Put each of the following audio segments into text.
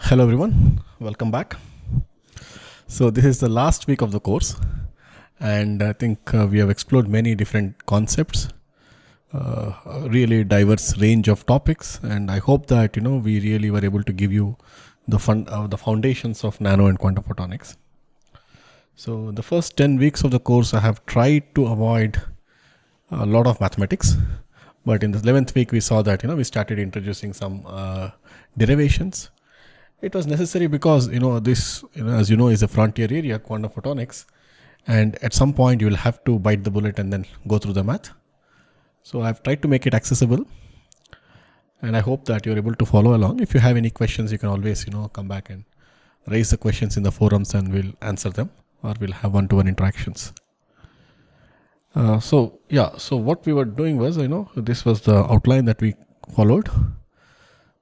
Hello everyone, welcome back. So this is the last week of the course, and I think we have explored many different concepts, a really diverse range of topics, and I hope that we really were able to give you the foundations of nano and quantum photonics. So the first 10 weeks of the course I have tried to avoid a lot of mathematics, but in the 11th week we saw that we started introducing some derivations. It was necessary because this as is a frontier area, quantum photonics, and at some point you will have to bite the bullet and then go through the math. So I've tried to make it accessible, and I hope that you're able to follow along. If you have any questions, you can always come back and raise the questions in the forums, and we'll answer them, or we'll have one-to-one interactions. So what we were doing was this was the outline that we followed.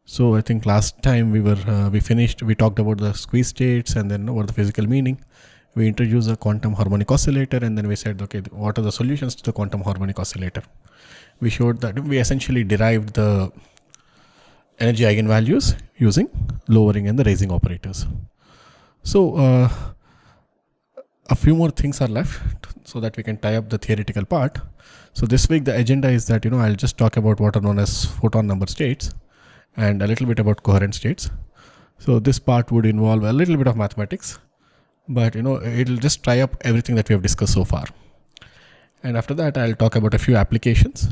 So I think last time we talked about the squeeze states and then what the physical meaning. We introduced a quantum harmonic oscillator, and then we said, okay, what are the solutions to the quantum harmonic oscillator? We showed that we essentially derived the energy eigenvalues using lowering and the raising operators. So a few more things are left so that we can tie up the theoretical part. So this week the agenda is that I'll just talk about what are known as photon number states, and a little bit about coherent states. So this part would involve a little bit of mathematics, but it'll just tie up everything that we have discussed so far. And after that I'll talk about a few applications.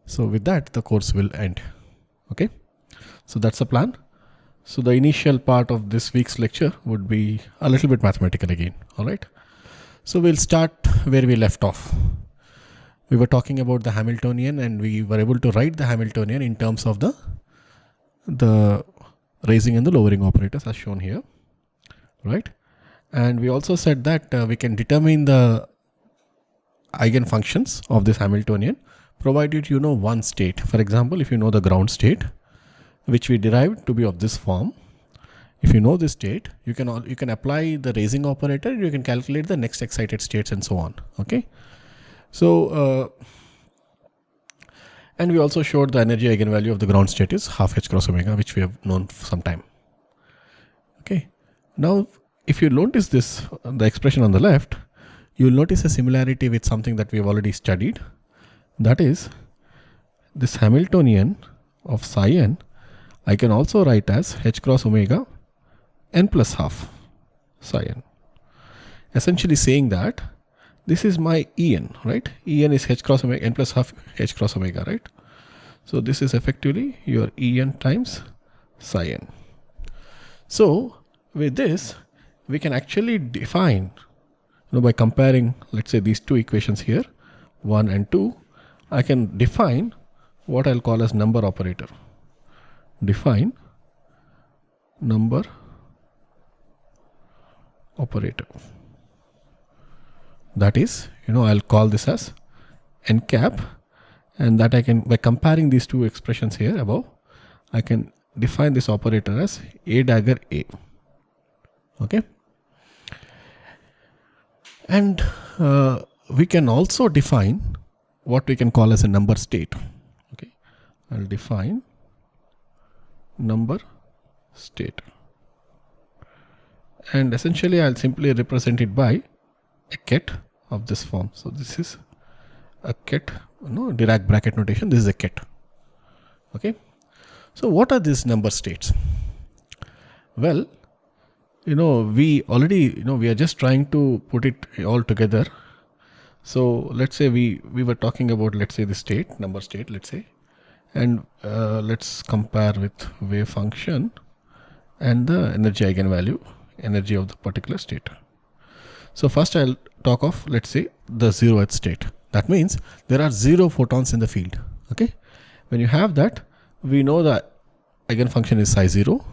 So with that the course will end. Okay, so that's the plan. So the initial part of this week's lecture would be a little bit mathematical again. All right, so we'll start where we left off. We were talking about the Hamiltonian, and we were able to write the Hamiltonian in terms of the raising and the lowering operators as shown here, right? And we also said that we can determine the eigenfunctions of this Hamiltonian provided one state. For example, if you know the ground state, which we derived to be of this form, if you know this state, you can apply the raising operator, you can calculate the next excited states and so on. Okay, so and we also showed the energy eigenvalue of the ground state is half h cross omega, which we have known for some time. Okay, now if you notice this, the expression on the left, you will notice a similarity with something that we have already studied. That is, this Hamiltonian of psi n, I can also write as h cross omega n plus half psi n. Essentially saying that this is my En, right? En is h cross omega n plus half h cross omega, right? So this is effectively your En times psi n. So with this, we can actually define, by comparing, let's say these two equations here, 1 and 2, I can define what I'll call as number operator. Define number operator. That is, I'll call this as n cap, and that I can, by comparing these two expressions here above, I can define this operator as a dagger a. Okay, and we can also define what we can call as a number state. Okay, I'll define number state, and essentially I'll simply represent it by a ket of this form. So this is a ket, Dirac bracket notation. This is a ket. Okay, so what are these number states? Well, we already we are just trying to put it all together. So let's say we were talking about, let's say, the state, number state, let's say, and let's compare with wave function and the energy eigenvalue, energy of the particular state. So first I'll talk of, let's say, the zeroth state. That means there are 0 photons in the field. Okay, when you have that, we know that eigenfunction is psi 0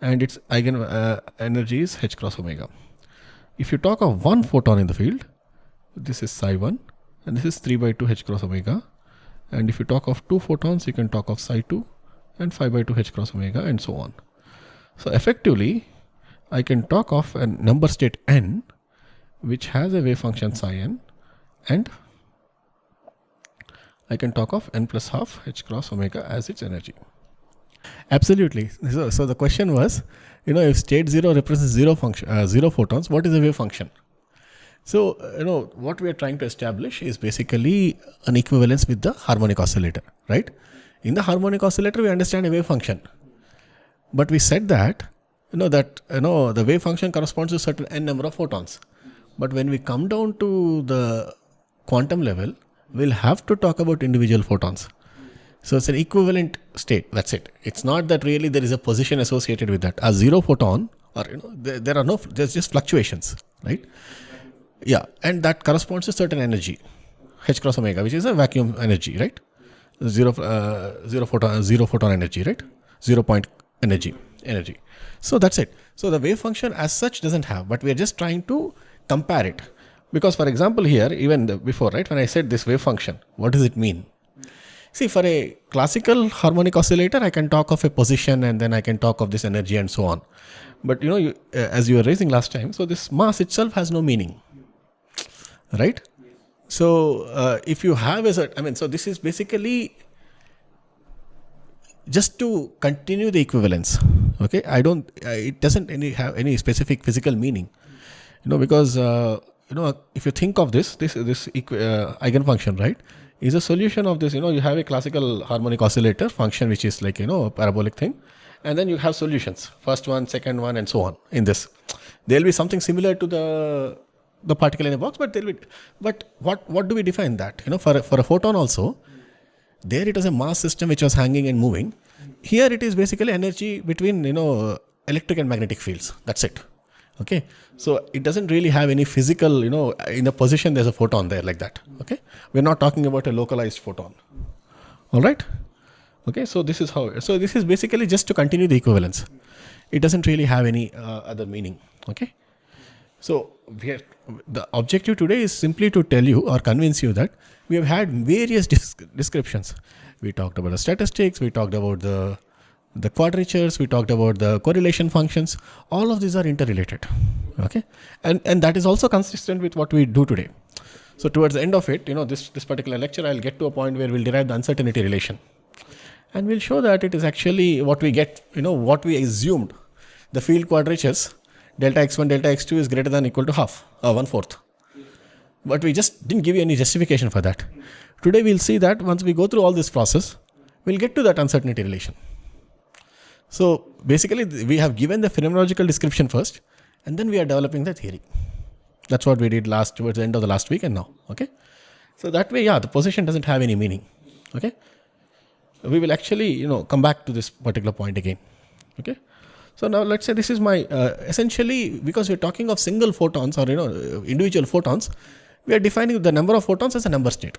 and its energy is h cross omega. If you talk of 1 photon in the field, this is psi 1 and this is 3 by 2 h cross omega. And if you talk of 2 photons, you can talk of psi 2 and 5 by 2 h cross omega, and so on. So effectively, I can talk of a number state n which has a wave function psi n, and I can talk of n plus half h cross omega as its energy. Absolutely. So the question was, if state 0 represents zero photons, what is the wave function? So, what we are trying to establish is basically an equivalence with the harmonic oscillator, right? In the harmonic oscillator, we understand a wave function. But we said that, the wave function corresponds to certain n number of photons. But when we come down to the quantum level, we'll have to talk about individual photons. So it's an equivalent state. That's it. It's not that really there is a position associated with that. A zero photon, or there's just fluctuations, right? Yeah, and that corresponds to certain energy, h cross omega, which is a vacuum energy, right? Zero photon energy, right? 0 point energy. So that's it. So the wave function as such doesn't have, but we are just trying to compare it. Because for example here, even before, right, when I said this wave function, what does it mean? See, for a classical harmonic oscillator, I can talk of a position and then I can talk of this energy and so on. But as you were raising last time, so this mass itself has no meaning, right? So if you have so this is basically just to continue the equivalence. Okay, it doesn't have any specific physical meaning, because if you think of this eigenfunction, right, is a solution of this. You have a classical harmonic oscillator function which is like a parabolic thing, and then you have solutions, first one, second one, and so on. In this, there will be something similar to the particle in a box, but what do we define that? For a photon also, there it was a mass system which was hanging and moving. Here it is basically energy between electric and magnetic fields. That's it. Okay, so it doesn't really have any physical, in a position there's a photon there like that. Okay, we're not talking about a localized photon. All right. Okay, so this is how. So this is basically just to continue the equivalence. It doesn't really have any other meaning. Okay. So the objective today is simply to tell you or convince you that we have had various descriptions. We talked about the statistics. We talked about the quadratures, we talked about the correlation functions. All of these are interrelated. Okay, and that is also consistent with what we do today. So towards the end of it, this particular lecture, I'll get to a point where we'll derive the uncertainty relation, and we'll show that it is actually what we get. What we assumed, the field quadratures, delta x1, delta x2 is greater than or equal to half, 1/4. But we just didn't give you any justification for that. Today we'll see that once we go through all this process, we'll get to that uncertainty relation. So basically, we have given the phenomenological description first, and then we are developing the theory. That's what we did towards the end of the last week and now. Okay. So that way, the position doesn't have any meaning. Okay. We will actually, come back to this particular point again. Okay. So now let's say this is my, essentially, because we're talking of single photons or, individual photons, we are defining the number of photons as a number state.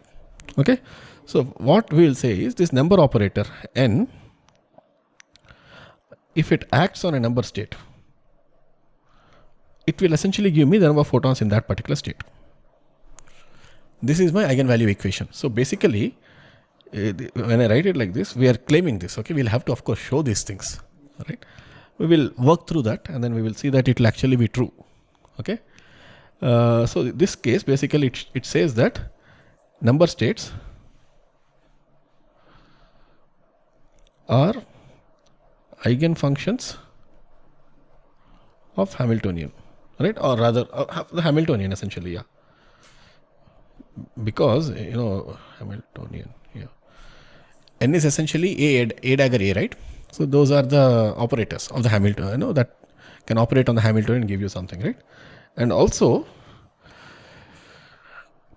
Okay. So what we will say is this number operator n, if it acts on a number state, it will essentially give me the number of photons in that particular state. This is my eigenvalue equation. So basically, when I write it like this, we are claiming this. Okay, we'll have to of course show these things. Right? We will work through that, and then we will see that it will actually be true. Okay. So this case basically it says that number states are eigenfunctions of Hamiltonian, right? Or rather, the Hamiltonian essentially, because Hamiltonian, n is essentially a dagger a, right? So those are the operators of the Hamiltonian, that can operate on the Hamiltonian and give you something, right? And also,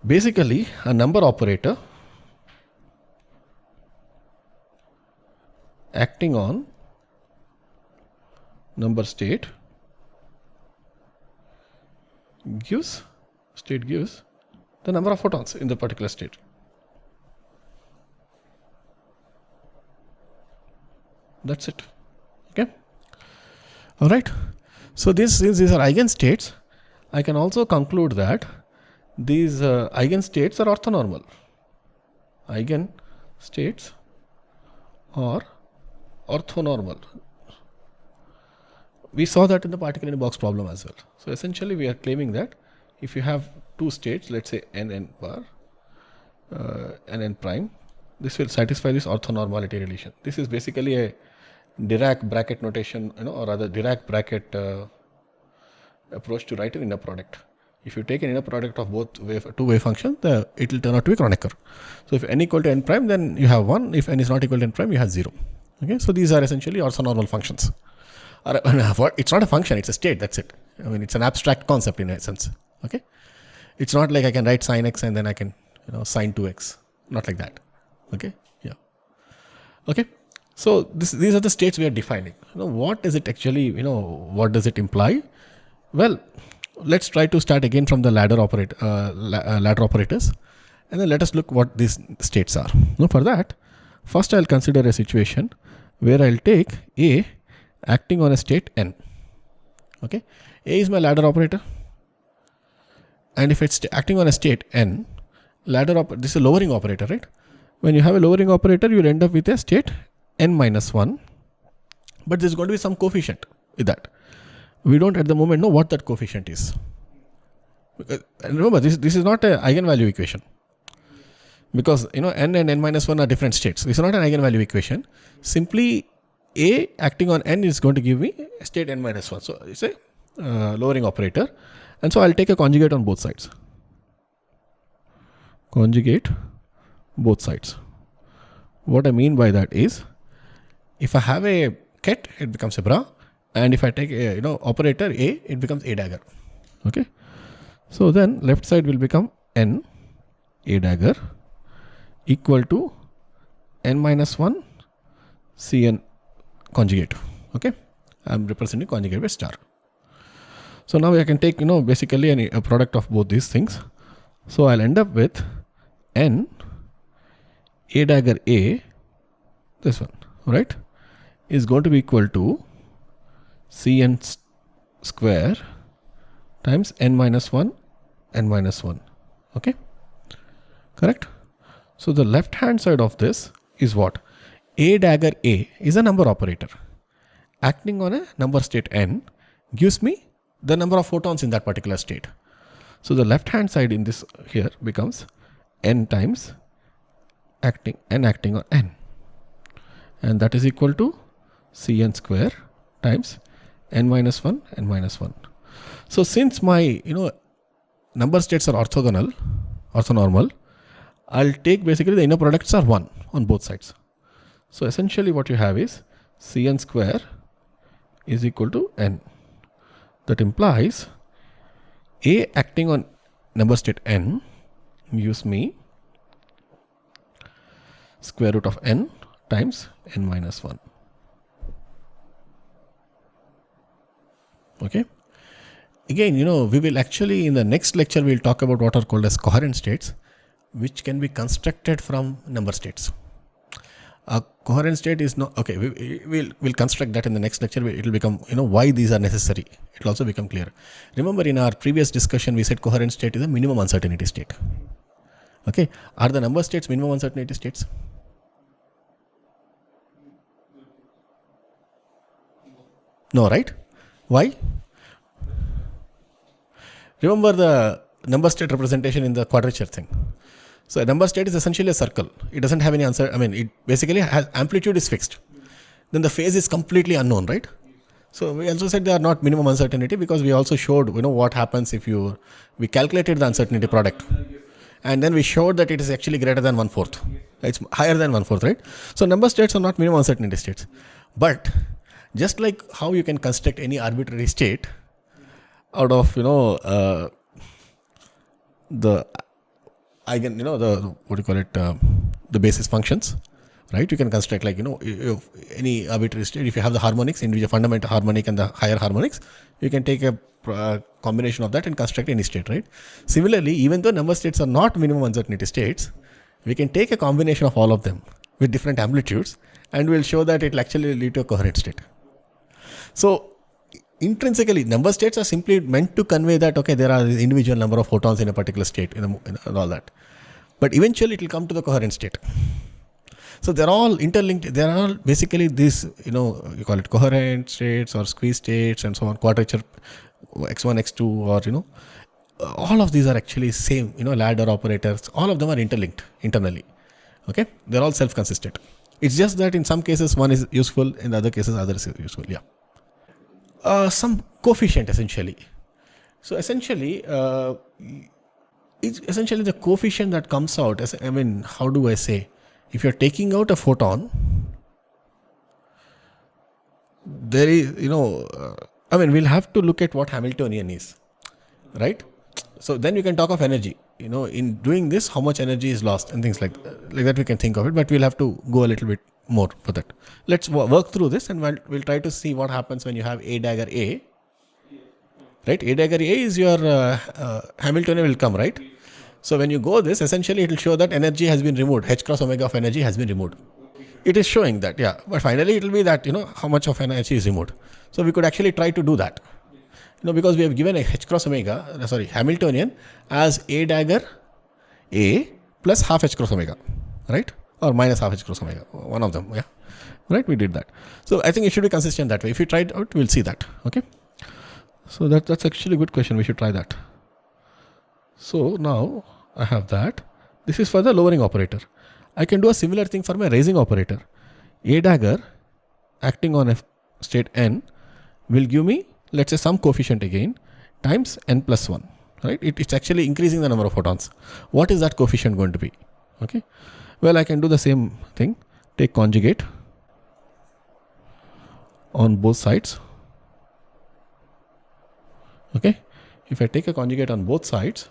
basically, a number operator acting on number state gives the number of photons in the particular state. That's it. Okay. All right. So these are eigenstates. I can also conclude that these eigenstates are orthonormal. Eigenstates are orthonormal. We saw that in the particle in a box problem as well. So essentially we are claiming that if you have two states, let's say n bar, n prime, this will satisfy this orthonormality relation. This is basically Dirac bracket notation, or rather Dirac bracket approach to write an inner product. If you take an inner product of both two wave functions, it will turn out to be Kronecker. So if n equal to n prime, then you have 1. If n is not equal to n prime, you have 0. Okay, so these are essentially orthonormal functions. It's not a function, it's a state, that's it. I mean, it's an abstract concept in a sense. Okay, it's not like I can write sin x and then I can, sin 2x. Not like that. Okay, yeah. Okay, so these are the states we are defining. What is it actually, what does it imply? Well, let's try to start again from the ladder operators, and then let us look what these states are. Now for that, first I'll consider a situation where I'll take A acting on a state n. Okay, A is my ladder operator, and if it's acting on a state n, this is a lowering operator, right? When you have a lowering operator, you'll end up with a state n minus 1, but there's going to be some coefficient with that. We don't at the moment know what that coefficient is. And remember, this is not an eigenvalue equation, because n and n minus 1 are different states. This is not an eigenvalue equation. Simply A acting on n is going to give me a state n minus 1. So it's a lowering operator, and so I'll take a conjugate on both sides. Conjugate both sides. What I mean by that is, if I have a ket, it becomes a bra. And if I take a operator A, it becomes A dagger. Okay, so then left side will become n A dagger equal to n minus 1 Cn conjugate. Okay, I'm representing conjugate by star. So now I can take basically a product of both these things. So I'll end up with n A dagger A, this one, right, is going to be equal to Cn square times n minus 1 n minus 1. Okay, correct? So the left hand side of this is what? A dagger A is a number operator acting on a number state n, gives me the number of photons in that particular state. So the left hand side in this here becomes n times acting on n, and that is equal to Cn square times n minus 1 n minus 1. So since my number states are orthonormal, I'll take basically the inner products are 1 on both sides. So essentially what you have is Cn square is equal to n. That implies A acting on number state n gives me square root of n times n minus 1. Okay. Again, we will actually in the next lecture we'll talk about what are called as coherent states, which can be constructed from number states. A coherent state is not okay. We'll construct that in the next lecture. It will become why these are necessary. It will also become clear. Remember, in our previous discussion, we said coherent state is a minimum uncertainty state. Okay, are the number states minimum uncertainty states? No, right? Why? Remember the number state representation in the quadrature thing. So a number state is essentially a circle. It doesn't have any answer. I mean, it basically has amplitude is fixed. Then the phase is completely unknown, right? So we also said they are not minimum uncertainty because we also showed, what happens if we calculated the uncertainty product. And then we showed that it is actually greater than 1/4. It's higher than 1/4, right? So number states are not minimum uncertainty states. But just like how you can construct any arbitrary state out of, the eigen, the basis functions, right? You can construct like, any arbitrary state. If you have the harmonics, individual fundamental harmonic and the higher harmonics, you can take a combination of that and construct any state, right? Similarly, even though number states are not minimum uncertainty states, we can take a combination of all of them with different amplitudes and we'll show that it will actually lead to a coherent state. So intrinsically, number states are simply meant to convey that, okay, there are this individual number of photons in a particular state and all that. But eventually it will come to the coherent state. So they're all interlinked. They are all basically this, you call it coherent states or squeeze states and so on, quadrature, x1, x2, or, all of these are actually same, ladder operators. All of them are interlinked internally. Okay. They're all self-consistent. It's just that in some cases one is useful, in other cases other is useful. Yeah. Some coefficient essentially. So essentially, it's essentially the coefficient that comes out. I mean, how do I say? If you're taking out a photon, there is, I mean, we'll have to look at what Hamiltonian is, right? So then we can talk of energy. In doing this, how much energy is lost and things like that we can think of it, but we'll have to go a little bit more for that. Let's work through this, and we'll try to see what happens when you have A dagger A. Right? A dagger A is your Hamiltonian will come, right? So when you go this, essentially it will show that energy has been removed. H cross omega of energy has been removed. It is showing that, yeah. But finally it will be that, how much of energy is removed. So we could actually try to do that. Because we have given a H cross omega, Hamiltonian as A dagger A plus half H cross omega, right? Or minus half H cross omega, one of them, yeah. Right, we did that. So I think it should be consistent that way. If you try it out, we'll see that, okay? So that's actually a good question. We should try that. So now I have that. This is for the lowering operator. I can do a similar thing for my raising operator. A dagger acting on a state n will give me, let's say, some coefficient again times n plus 1. Right? It's actually increasing the number of photons. What is that coefficient going to be? Okay. Well, I can do the same thing. Take conjugate on both sides. Okay. If I take a conjugate on both sides,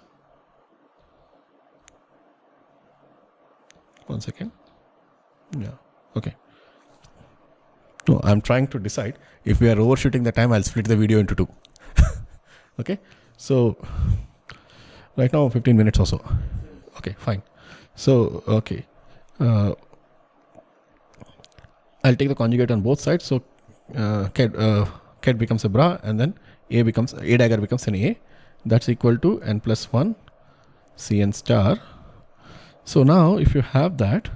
one second. Yeah. Okay. No, I'm trying to decide. If we are overshooting the time, I'll split the video into two. Okay. So right now 15 minutes or so. Okay, fine. So, okay. I'll take the conjugate on both sides. So ket becomes a bra, and then A dagger becomes an A. That's equal to n plus 1 Cn star. So now if you have that,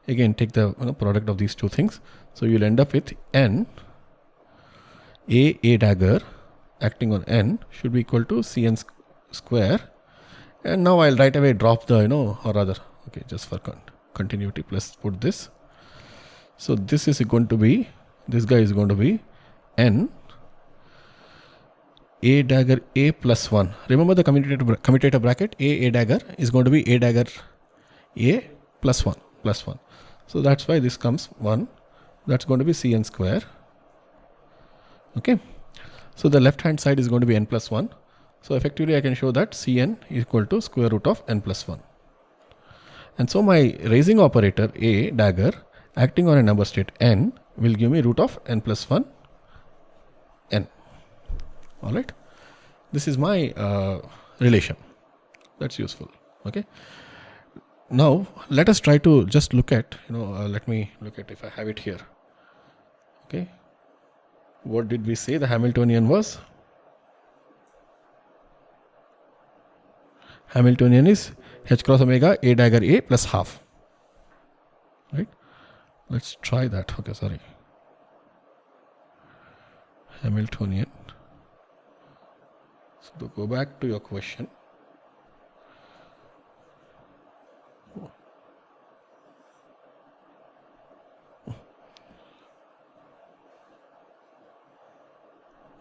again take the product of these two things. So you'll end up with n A dagger acting on n should be equal to Cn square. And now I'll right away drop the, or rather, okay, just for continuity, plus put this. So this is going to be, this guy is going to be n A dagger A plus 1. Remember the commutator bracket, A dagger is going to be A dagger A plus 1. So that's why this comes 1. That's going to be Cn square. Okay. So the left hand side is going to be n plus 1. So effectively I can show that Cn is equal to square root of n plus 1. And so my raising operator A dagger acting on a number state n will give me root of n plus 1 n. Alright. This is my relation. That's useful. Okay. Now let us try to just look at, let me look at if I have it here. Okay. What did we say the Hamiltonian was? Hamiltonian is H cross omega A dagger A plus half. Right? Let's try that. Okay, sorry. Hamiltonian. So to go back to your question.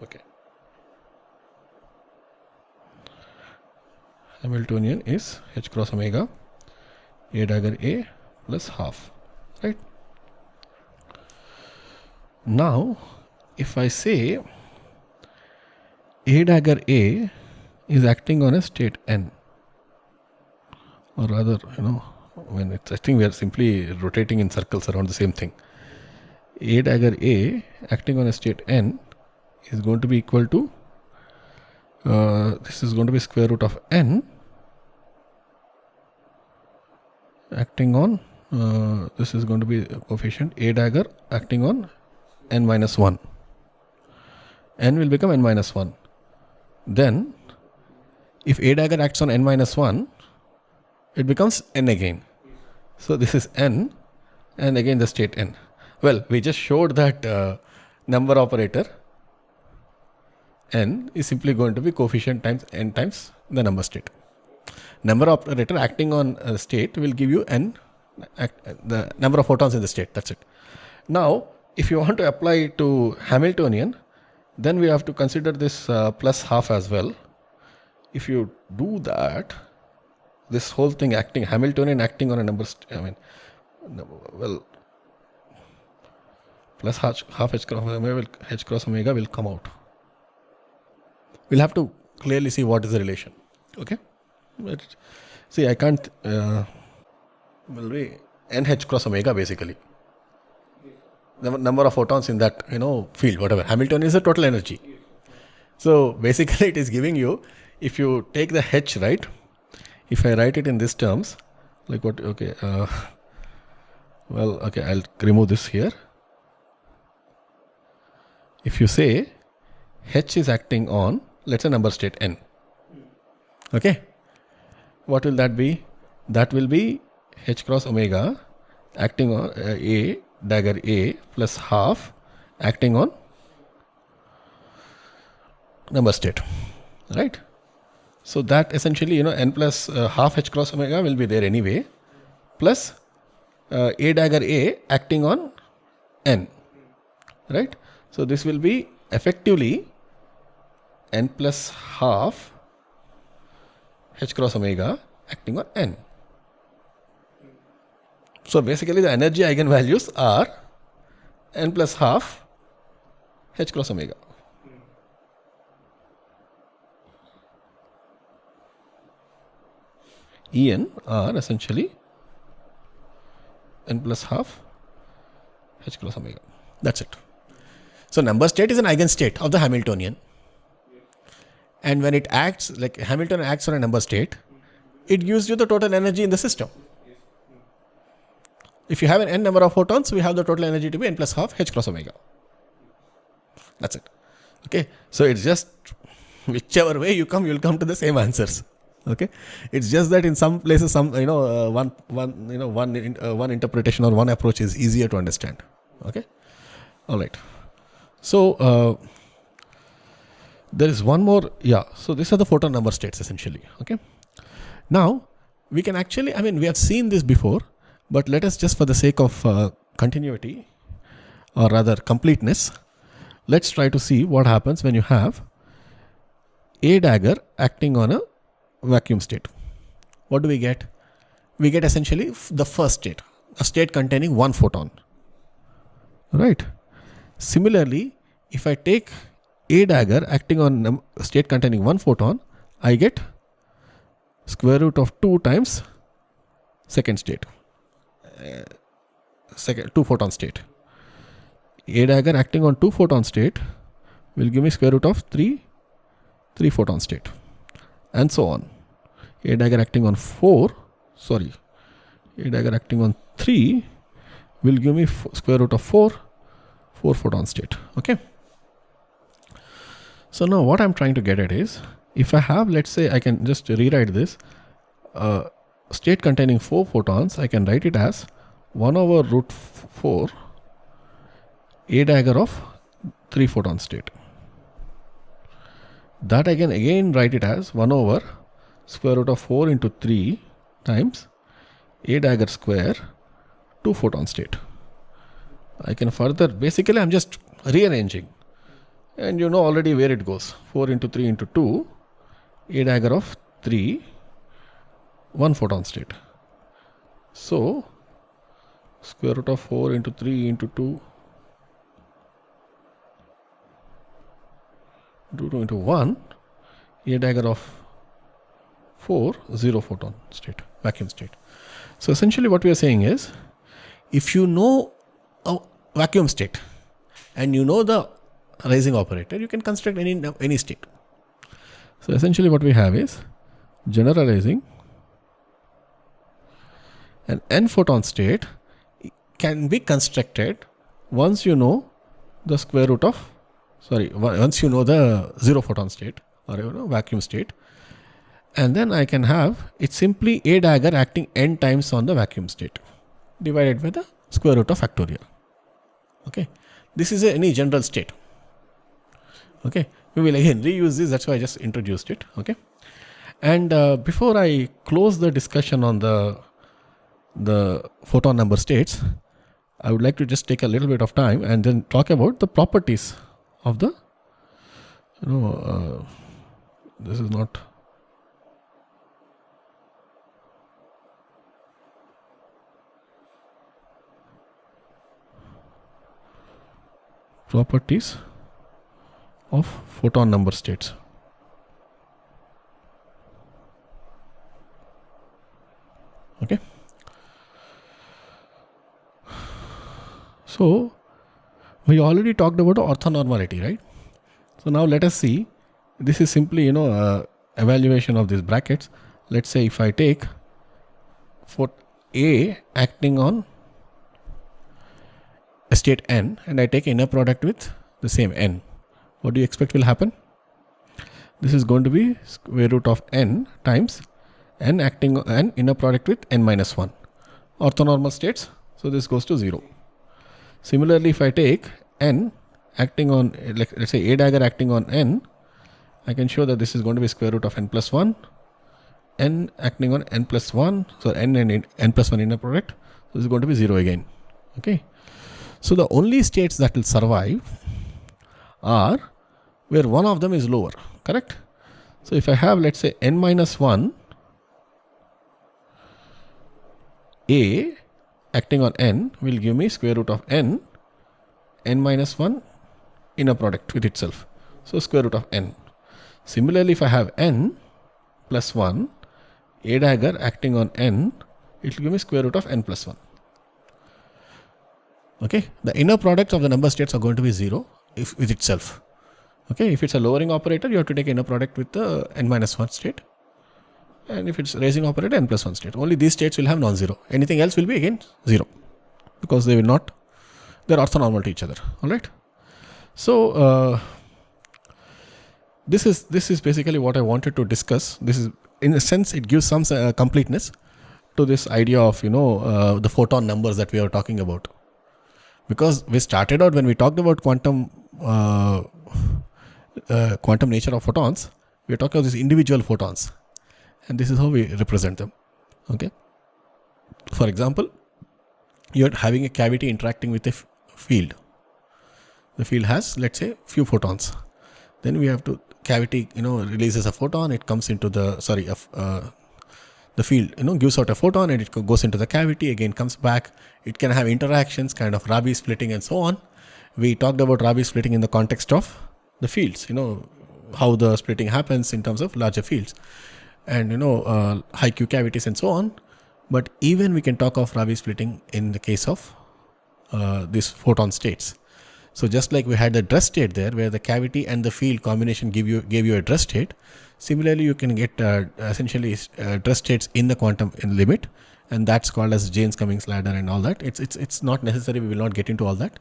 Okay. Hamiltonian is H cross omega A dagger A plus half, right? Now, if I say A dagger A is acting on a state n, or rather, I think we are simply rotating in circles around the same thing. A dagger A acting on a state n is going to be equal to, this is going to be square root of n acting on, this is going to be a coefficient A dagger acting on n minus 1. N will become n minus 1. Then, if A dagger acts on n minus 1, it becomes n again. So this is n, and again the state n. Well, we just showed that number operator n is simply going to be coefficient times n times the number state. Number operator acting on a state will give you n the number of photons in the state. That's it. Now, if you want to apply it to Hamiltonian, then we have to consider this plus half as well. If you do that, this whole thing Hamiltonian acting on a number, plus half h cross omega will come out. We'll have to clearly see what is the relation. Okay. But see, I can't. Will be nh cross omega basically. The number of photons in that field, whatever. Hamiltonian is the total energy. So basically, it is giving you, if you take the h, right? If I write it in these terms, like what? Okay. Okay. I'll remove this here. If you say h is acting on, let's say, number state n. Okay. What will that be? That will be h cross omega acting on a dagger a plus half acting on number state, right? So that essentially, n plus half h cross omega will be there anyway, plus a dagger a acting on n, right? So this will be effectively n plus half h cross omega acting on n. So basically the energy eigenvalues are n plus half h cross omega. En are essentially n plus half h cross omega. That's it. So number state is an eigenstate of the Hamiltonian. And when it acts, like Hamiltonian acts on a number state, it gives you the total energy in the system. If you have an n number of photons, we have the total energy to be n plus half h cross omega. That's it. Okay. So it's just whichever way you come, you'll come to the same answers. Okay. It's just that in some places, one interpretation or one approach is easier to understand. Okay. All right. So there is one more. Yeah. So these are the photon number states essentially. Okay. Now we can actually, we have seen this before, but let us just, for the sake of continuity, or rather completeness, let's try to see what happens when you have a dagger acting on a vacuum state. What do we get? We get essentially the first state, a state containing one photon. Right. Similarly, if I take a dagger acting on a state containing one photon, I get square root of 2 times second state. Two photon state. A dagger acting on 2 photon state will give me square root of 3 photon state, and so on. A dagger acting on 3 will give me square root of 4 photon state. Okay. So now what I'm trying to get at is, if I have, let's say, I can just rewrite this state containing 4 photons, I can write it as 1 over root 4 a dagger of 3 photon state. That I can again write it as 1 over square root of 4 into 3 times a dagger square 2 photon state. I can further, basically I'm just rearranging, and you know already where it goes. 4 into 3 into 2, a dagger of 3, 1 photon state. So square root of 4 into 3 into 2 into 1, a dagger of 4, 0 photon state, vacuum state. So essentially what we are saying is, if you know a vacuum state and you know the rising operator, you can construct any state. So essentially what we have is generalizing an n photon state can be constructed once you know the square root of, once you know the 0 photon state or vacuum state, and then I can have it simply a dagger acting n times on the vacuum state divided by the square root of factorial. Okay, this is any general state. Okay, we will again reuse this, that's why I just introduced it. Okay, and before I close the discussion on the the photon number states, I would like to just take a little bit of time and then talk about the properties of the, this is not, properties of photon number states. Okay. So we already talked about orthonormality, right? So now let us see. This is simply, evaluation of these brackets. Let's say if I take for A acting on a state n and I take inner product with the same n, what do you expect will happen? This is going to be square root of n times n acting on n inner product with n minus 1. Orthonormal states, so this goes to 0. Similarly, if I take n acting on, let's say A dagger acting on n, I can show that this is going to be square root of n plus 1, n acting on n plus 1, so n and n plus 1 inner product, so this is going to be 0 again. Okay. So the only states that will survive are where one of them is lower, correct? So if I have, let's say, n minus 1 A acting on n will give me square root of n minus 1 inner product with itself, so square root of n. Similarly, if I have n plus 1 A dagger acting on n, it will give me square root of n plus 1. Okay, the inner products of the number states are going to be 0 if with itself. Okay, if it's a lowering operator, you have to take inner product with the n minus 1 state, and if it's raising operator, n plus 1 state. Only these states will have non-zero. Anything else will be again 0 because they will not, they're orthonormal to each other. All right. So this is basically what I wanted to discuss. This is, in a sense, it gives some completeness to this idea of the photon numbers that we are talking about, because we started out when we talked about quantum nature of photons, we are talking about these individual photons, and this is how we represent them. Okay. For example, you are having a cavity interacting with a field. The field has, let's say, few photons. Then we have to, cavity, releases a photon, it comes into the, the field, gives out a photon and it goes into the cavity, again comes back. It can have interactions, kind of Rabi splitting and so on. We talked about Rabi splitting in the context of the fields, how the splitting happens in terms of larger fields and, high Q cavities and so on. But even we can talk of Rabi splitting in the case of these photon states. So just like we had the dress state there, where the cavity and the field combination gave you a dress state. Similarly, you can get essentially dress states in the quantum limit, and that's called as Jaynes-Cummings ladder and all that. It's not necessary. We will not get into all that,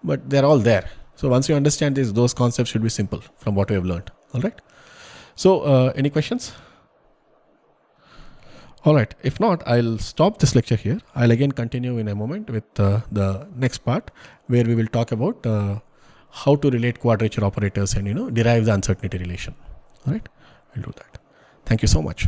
but they're all there. So once you understand this, those concepts should be simple from what we have learned. All right. So any questions? All right. If not, I'll stop this lecture here. I'll again continue in a moment with the next part, where we will talk about how to relate quadrature operators and derive the uncertainty relation. All right. We'll do that. Thank you so much.